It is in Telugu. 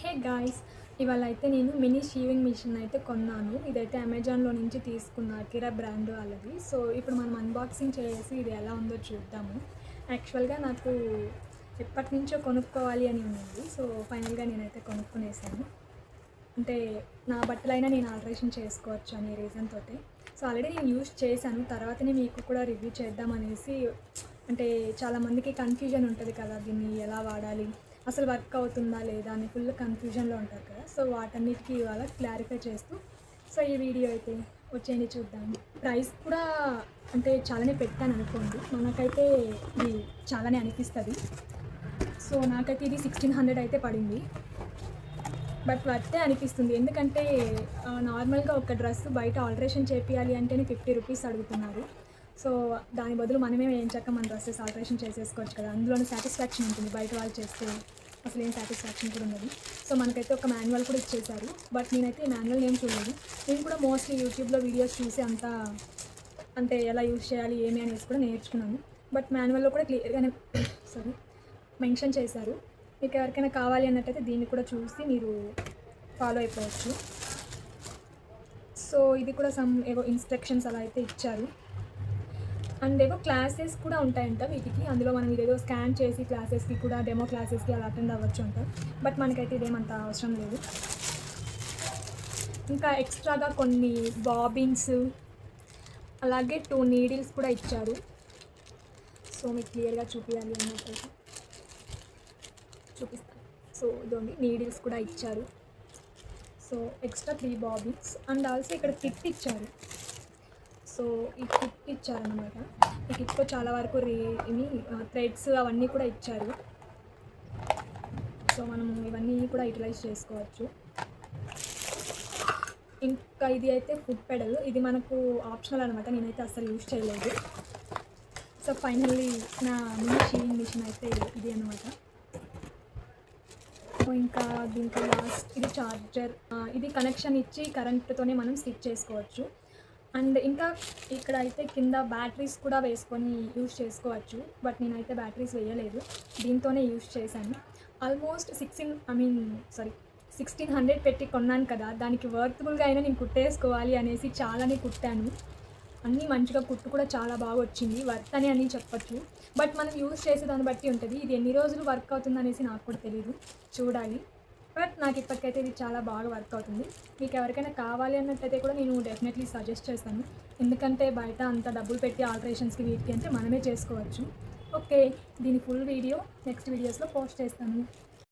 హే గాయ్స్, ఇవాళ అయితే నేను మినీ షీవింగ్ మిషన్ అయితే కొన్నాను. ఇదైతే అమెజాన్లో నుంచి తీసుకున్న అకిరా బ్రాండ్ వాళ్ళది. సో ఇప్పుడు మనం అన్బాక్సింగ్ చేసి ఇది ఎలా ఉందో చూద్దాము. యాక్చువల్గా నాకు ఎప్పటి నుంచో కొనుక్కోవాలి అని ఉంది. సో ఫైనల్గా నేనైతే కొనుక్కునేసాను. అంటే నా బట్టలైనా నేను ఆల్టరేషన్ చేసుకోవచ్చు అనే రీజన్ తోటి. సో ఆల్రెడీ నేను యూజ్ చేశాను, తర్వాతనే మీకు కూడా రివ్యూ చేద్దామనేసి. అంటే చాలామందికి కన్ఫ్యూజన్ ఉంటుంది కదా, దీన్ని ఎలా వాడాలి, అసలు వర్క్ అవుతుందా లేదా అని ఫుల్ కన్ఫ్యూజన్లో ఉంటారు కదా. సో వాటన్నిటికీ ఇవాళ క్లారిఫై చేస్తూ సో ఈ వీడియో అయితే వచ్చేయండి చూద్దాం. ప్రైస్ కూడా అంటే చాలానే పెట్టాను అనుకోండి, మనకైతే ఇది చాలానే అనిపిస్తుంది. సో నాకైతే ఇది 1600 అయితే పడింది. బట్ వర్తే అనిపిస్తుంది, ఎందుకంటే నార్మల్గా ఒక డ్రెస్ బయట ఆల్టరేషన్ చేపియాలి అంటేనే 50 రూపీస్ అడుగుతున్నారు. సో దాని బదులు మనమే ఏం చక్క మన డ్రెస్సెస్ ఆల్టరేషన్ చేసేసుకోవచ్చు కదా. అందులోనే సాటిస్ఫాక్షన్ ఉంటుంది, బయట వాళ్ళు చేస్తే అసలు ఏం సాటిస్ఫాక్షన్ కూడా ఉండదు. సో మనకైతే ఒక మాన్యువల్ కూడా ఇచ్చేశారు, బట్ నేనైతే ఈ మాన్యువల్ ఏం చూడలేదు. నేను కూడా మోస్ట్లీ యూట్యూబ్లో వీడియోస్ చూసి అంతా అంటే ఎలా యూజ్ చేయాలి ఏమి అనేసి కూడా నేర్చుకున్నాను. బట్ మాన్యువల్లో కూడా క్లియర్గానే మెన్షన్ చేశారు. మీకు ఎవరికైనా కావాలి అన్నట్టయితే దీన్ని కూడా చూసి మీరు ఫాలో అయిపోవచ్చు. సో ఇది కూడా ఏవో ఇన్స్ట్రక్షన్స్ అలా అయితే ఇచ్చారు. అండ్ ఏవో క్లాసెస్ కూడా ఉంటాయంట వీటికి. అందులో మనం ఇదేదో స్కాన్ చేసి క్లాసెస్కి కూడా, డెమో క్లాసెస్కి అలా అటెండ్ అవ్వచ్చు అంట. బట్ మనకైతే ఇదేమంత అవసరం లేదు. ఇంకా ఎక్స్ట్రాగా కొన్ని బాబిన్స్, అలాగే 2 నీడిల్స్ కూడా ఇచ్చారు. సో మీకు క్లియర్గా చూపించాలి అన్నట్టయితే చూపిస్తాను. సో ఇదోండి, నీడిల్స్ కూడా ఇచ్చారు. So extra 3 bobbins and also ఇక్కడ కిట్ ఇచ్చారు. సో ఈ కిట్ ఇచ్చారనమాట. ఈ కిట్లో చాలా వరకు థ్రెడ్స్ అవన్నీ కూడా ఇచ్చారు. సో మనం ఇవన్నీ కూడా యూటిలైజ్ చేసుకోవచ్చు. ఇంకా ఇది అయితే ఫుడ్ పెడల్, ఇది మనకు ఆప్షనల్ అనమాట, నేనైతే అస్సలు యూజ్ చేయలేదు. సో ఫైనల్లీ నా మినీ షీవింగ్ మిషన్ అయితే ఇది అనమాట. ఇంకా దీంట్లో లాస్ట్ ఇది చార్జర్, ఇది కనెక్షన్ ఇచ్చి కరెంట్తోనే మనం స్టిచ్ చేసుకోవచ్చు. అండ్ ఇంకా ఇక్కడ అయితే కింద బ్యాటరీస్ కూడా వేసుకొని యూజ్ చేసుకోవచ్చు. బట్ నేనైతే బ్యాటరీస్ వేయలేదు, దీంతోనే యూజ్ చేశాను. ఆల్మోస్ట్ 1600 పెట్టి కొన్నాను కదా, దానికి వర్తబుల్గా అయినా నేను కుట్టేసుకోవాలి అనేసి చాలానే కుట్టాను. అన్నీ మంచిగా కుట్టు కూడా చాలా బాగా వచ్చింది, వర్త్ అని చెప్పచ్చు. బట్ మనం యూజ్ చేసేదాన్ని బట్టి ఉంటుంది, ఇది ఎన్ని రోజులు వర్క్ అవుతుంది అనేసి నాకు కూడా తెలియదు, చూడాలి. బట్ నాకు ఇప్పటికైతే ఇది చాలా బాగా వర్క్ అవుతుంది. మీకు ఎవరికైనా కావాలి అన్నట్టయితే కూడా నేను డెఫినెట్లీ సజెస్ట్ చేస్తాను, ఎందుకంటే బయట అంత డబ్బులు పెట్టి ఆల్టరేషన్స్కి వీటికి అంటే మనమే చేసుకోవచ్చు. ఓకే, దీని ఫుల్ వీడియో నెక్స్ట్ వీడియోస్లో పోస్ట్ చేస్తాను.